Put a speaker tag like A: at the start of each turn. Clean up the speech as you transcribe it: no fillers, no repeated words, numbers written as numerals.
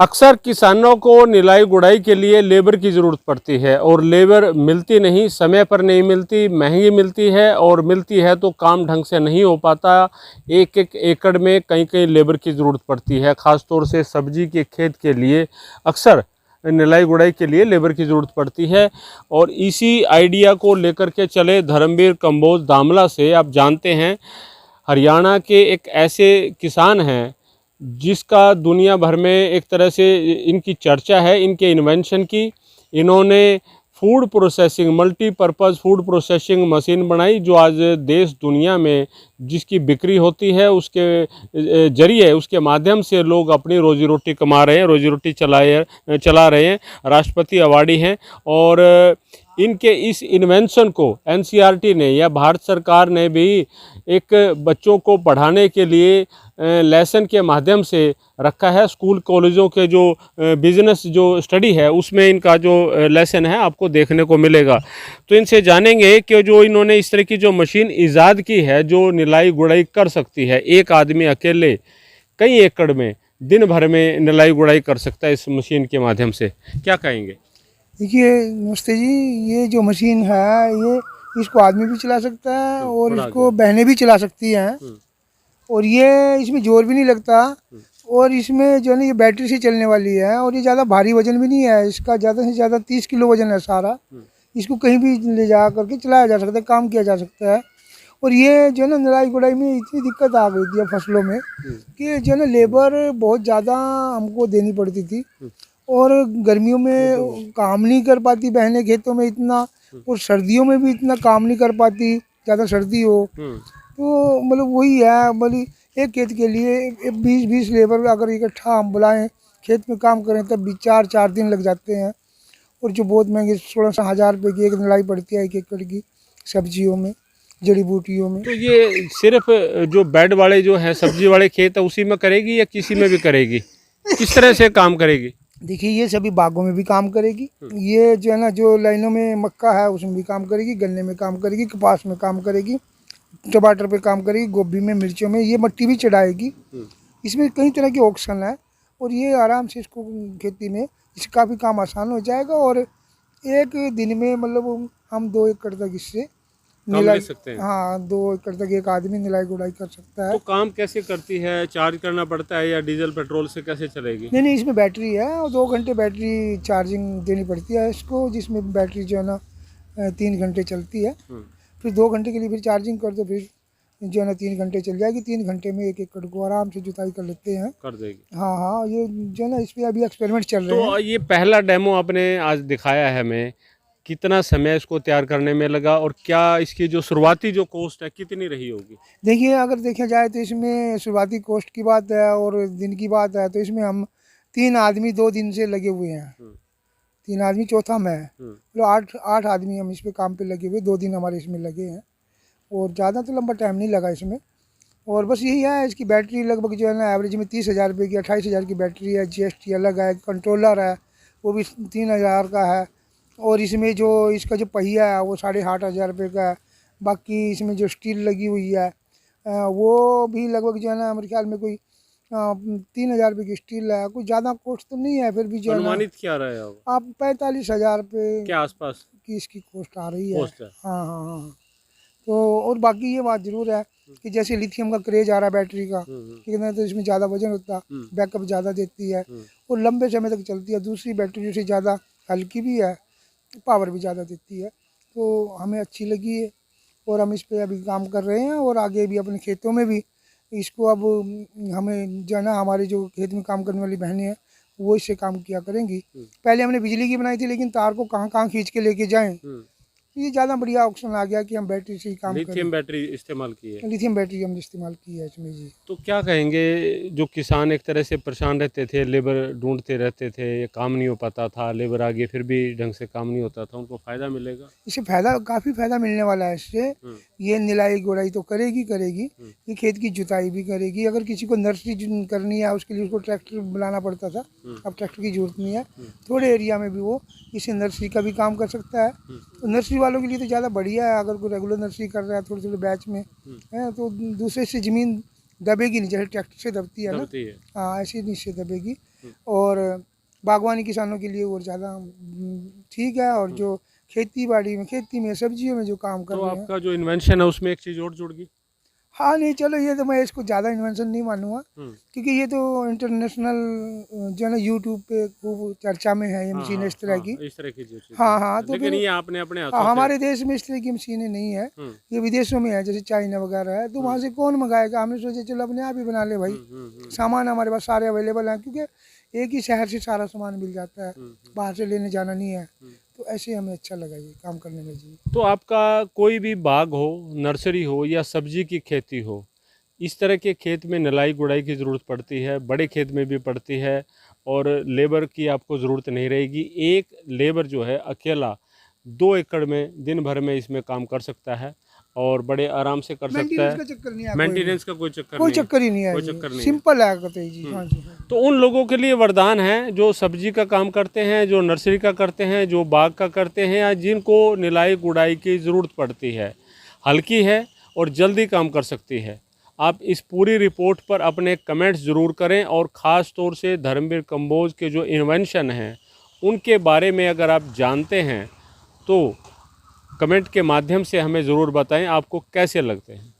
A: अक्सर किसानों को निराई गुड़ाई के लिए लेबर की ज़रूरत पड़ती है और लेबर मिलती नहीं, समय पर नहीं मिलती, महंगी मिलती है और मिलती है तो काम ढंग से नहीं हो पाता। एक एक एकड़ में कई कई लेबर की ज़रूरत पड़ती है। ख़ास तौर से सब्जी के खेत के लिए अक्सर निराई गुड़ाई के लिए लेबर की ज़रूरत पड़ती है। और इसी आइडिया को लेकर के चले धर्मवीर कंबोज दामला से। आप जानते हैं हरियाणा के एक ऐसे किसान हैं जिसका दुनिया भर में एक तरह से इनकी चर्चा है, इनके इन्वेंशन की। इन्होंने food processing multipurpose food processing machine बनाई जो आज देश दुनिया में जिसकी बिक्री होती है, उसके जरिए उसके माध्यम से लोग अपनी रोजी रोटी कमा रहे हैं, रोजी रोटी चला रहे हैं। राष्ट्रपति अवार्डी हैं और इनके इस इन्वेंशन को एनसीईआरटी ने या भारत सरकार ने भी एक बच्चों को पढ़ाने के लिए लेसन के माध्यम से रखा है। स्कूल कॉलेजों के जो बिजनेस जो स्टडी है उसमें इनका जो लेसन है आपको देखने को मिलेगा। तो इनसे जानेंगे कि जो इन्होंने इस तरह की जो मशीन ईजाद की है जो निराई गुड़ाई कर सकती है, एक आदमी अकेले कई एकड़ में दिन भर में निराई गुड़ाई कर सकता है इस मशीन के माध्यम से, क्या कहेंगे?
B: देखिए नमस्ते जी, ये जो मशीन है ये इसको आदमी भी चला सकता है और इसको बहनें भी चला सकती हैं और ये इसमें जोर भी नहीं लगता और इसमें जो है ना ये बैटरी से चलने वाली है और ये ज़्यादा भारी वजन भी नहीं है। इसका ज़्यादा से ज़्यादा 30 किलो वजन है सारा। इसको कहीं भी ले जा करके चलाया जा सकता है, काम किया जा सकता है। और ये जो है ना निराई गुड़ाई में इतनी दिक्कत आ गई थी फसलों में कि जो है ना लेबर बहुत ज़्यादा हमको देनी पड़ती थी और गर्मियों में काम नहीं कर पाती बहनें खेतों में इतना, और सर्दियों में भी इतना काम नहीं कर पाती, ज़्यादा सर्दी हो तो मतलब वही है। मतलब एक खेत के लिए 20-20 लेबर अगर इकट्ठा हम बुलाएं खेत में काम करें तब भी 4-4 दिन लग जाते हैं और जो बहुत महंगी 16 हज़ार रुपये की एक निराई पड़ती है एक एकड़ की सब्जियों में, जड़ी बूटियों में।
A: तो ये सिर्फ जो बेड वाले जो है सब्जी वाले खेत है उसी में करेगी या किसी में भी करेगी? किस तरह से काम करेगी?
B: देखिए ये सभी बागों में भी काम करेगी, ये जो है ना जो लाइनों में मक्का है उसमें भी काम करेगी, गन्ने में काम करेगी, कपास में काम करेगी, टमाटर पे काम करेगी, गोभी में, मिर्चों में, ये मट्टी भी चढ़ाएगी। इसमें कई तरह के ऑप्शन है और ये आराम से इसको खेती में इसका भी काम आसान हो जाएगा और एक दिन में मतलब हम 2 एकड़ तक इससे
A: ले सकते हैं।
B: हाँ 2 एकड़ तक एक आदमी निराई गुड़ाई कर सकता है।
A: तो काम कैसे करती है? चार्ज करना पड़ता है या डीजल पेट्रोल से कैसे चलेगी?
B: नहीं, इसमें बैटरी है और 2 घंटे बैटरी चार्जिंग देनी पड़ती है इसको, जिसमें बैटरी जो है ना 3 घंटे चलती है। फिर 2 घंटे के लिए फिर चार्जिंग कर दो, फिर जो है ना 3 घंटे चल जाएगी। 3 घंटे में एक एकड़ को आराम से जुताई कर लेते हैं,
A: कर देगी।
B: हाँ, ये जो है ना इस पर अभी एक्सपेरिमेंट चल रहे हैं।
A: तो ये पहला डेमो आपने आज दिखाया है हमें, कितना समय इसको तैयार करने में लगा और क्या इसकी जो शुरुआती जो कॉस्ट है कितनी रही होगी?
B: देखिए अगर देखा जाए तो इसमें शुरुआती कॉस्ट की बात है और दिन की बात है तो इसमें हम 3 आदमी 2 दिन से लगे हुए हैं। 3 आदमी, चौथा मैं, तो 8 आदमी हम इस पे काम पे लगे हुए, 2 दिन हमारे इसमें लगे हैं और ज़्यादा तो लंबा टाइम नहीं लगा इसमें। और बस यही है, इसकी बैटरी लगभग जो है ना एवरेज में 30,000 रुपये की 28,000 की बैटरी है। GST अलग है, कंट्रोलर है वो भी 3,000 का है और इसमें जो इसका जो पहिया है वो 8,500 रुपये का है। बाकी इसमें जो स्टील लगी हुई है वो भी लगभग जो है ना मेरे ख्याल में कोई 3,000 रुपये की स्टील है। कुछ ज़्यादा कॉस्ट तो नहीं है, फिर भी जो है ना
A: अनुमानित क्या रहा है
B: आप 45,000 रुपये
A: के आसपास
B: की इसकी कॉस्ट आ रही है।
A: कॉस्ट है।
B: हाँ। तो और बाकी ये बात ज़रूर है कि जैसे लिथियम का क्रेज आ रहा है बैटरी का, ठीक है, तो इसमें ज़्यादा वजन होता है, बैकअप ज़्यादा देती है और लंबे समय तक चलती है। दूसरी बैटरी से ज़्यादा हल्की भी है, पावर भी ज़्यादा देती है, तो हमें अच्छी लगी है और हम इस पर अभी काम कर रहे हैं और आगे भी अपने खेतों में भी इसको अब हमें जो है ना हमारे जो खेत में काम करने वाली बहनें हैं वो इससे काम किया करेंगी। पहले हमने बिजली की बनाई थी लेकिन तार को कहाँ कहाँ खींच के लेके जाएं, ये ज़्यादा बढ़िया ऑप्शन आ गया कि हम बैटरी से ही काम करें।
A: लिथियम बैटरी इस्तेमाल की है।
B: लिथियम बैटरी हमने इस्तेमाल की है इसमें जी।
A: तो क्या कहेंगे, जो किसान एक तरह से परेशान रहते थे, लेबर ढूंढते रहते थे, ये काम नहीं हो पाता था, लेबर आगे फिर भी ढंग से काम नहीं होता था, उनको फ़ायदा मिलेगा?
B: इससे फ़ायदा, काफ़ी फ़ायदा मिलने वाला है इससे। ये निराई गुड़ाई तो करेगी, ये खेत की जुताई भी करेगी। अगर किसी को नर्सरी करनी है उसके लिए उसको ट्रैक्टर बुलाना पड़ता था, अब ट्रैक्टर की जरूरत नहीं है। थोड़े एरिया में भी वो इसे नर्सरी का भी काम कर सकता है। तो नर्सरी वालों के लिए तो ज़्यादा बढ़िया है, अगर कोई रेगुलर नर्सरी कर रहा है थोड़े थोड़े बैच में है तो दूसरे से ज़मीन दबेगी नहीं, जैसे ट्रैक्टर से दबती है ना,
A: दबती है।
B: हाँ ऐसे नीचे दबेगी। और बागवानी किसानों के लिए और ज़्यादा ठीक है। और जो खेती बाड़ी में, खेती में, सब्जियों में जो काम कर
A: तो
B: रहे हैं।
A: आपका जो इन्वेंशन है उसमें एक चीज़ और जुड़ गई।
B: हाँ नहीं चलो, ये तो मैं इसको ज़्यादा इन्वेंशन नहीं मानूंगा,
A: हम्म।
B: क्योंकि ये तो इंटरनेशनल जो है ना यूट्यूब पे खूब चर्चा में है ये
A: हाँ,
B: मशीन
A: हाँ,
B: इस तरह की।
A: इस तरह की जो चीज़
B: हाँ
A: है।
B: हाँ, तो
A: लेकिन
B: फिर
A: ये आपने अपने
B: हाँ,
A: हाथों से।
B: हमारे देश में इस तरह की मशीनें नहीं है, ये विदेशों में है, जैसे चाइना वगैरह है, तो वहाँ से कौन मंगाएगा। हमने सोचा चलो अपने आप ही बना ले भाई, सामान हमारे पास सारे अवेलेबल हैं, क्योंकि एक ही शहर से सारा सामान मिल जाता है, बाहर से लेने जाना नहीं है। तो ऐसे हमें अच्छा लगा ये काम करने में जी।
A: तो आपका कोई भी बाग हो, नर्सरी हो या सब्जी की खेती हो, इस तरह के खेत में निराई गुड़ाई की ज़रूरत पड़ती है, बड़े खेत में भी पड़ती है, और लेबर की आपको ज़रूरत नहीं रहेगी। एक लेबर जो है अकेला 2 एकड़ में दिन भर में इसमें काम कर सकता है और बड़े आराम से कर सकता
B: मेंटेनेंस
A: है।
B: का चक्कर नहीं है,
A: मेंटेनेंस का कोई चक्कर
B: कोई
A: नहीं है।
B: चक्कर ही नहीं है,
A: कोई चक्कर नहीं है।
B: सिंपल है कतई जी। हाँ जी हाँ।
A: तो उन लोगों के लिए वरदान है जो सब्जी का काम करते हैं, जो नर्सरी का करते हैं, जो बाग का करते हैं, या जिनको निराई गुड़ाई की ज़रूरत पड़ती है। हल्की है और जल्दी काम कर सकती है। आप इस पूरी रिपोर्ट पर अपने कमेंट्स ज़रूर करें, और ख़ास तौर से धर्मवीर कंबोज के जो इन्वेंशन हैं उनके बारे में अगर आप जानते हैं तो कमेंट के माध्यम से हमें ज़रूर बताएं आपको कैसे लगते हैं।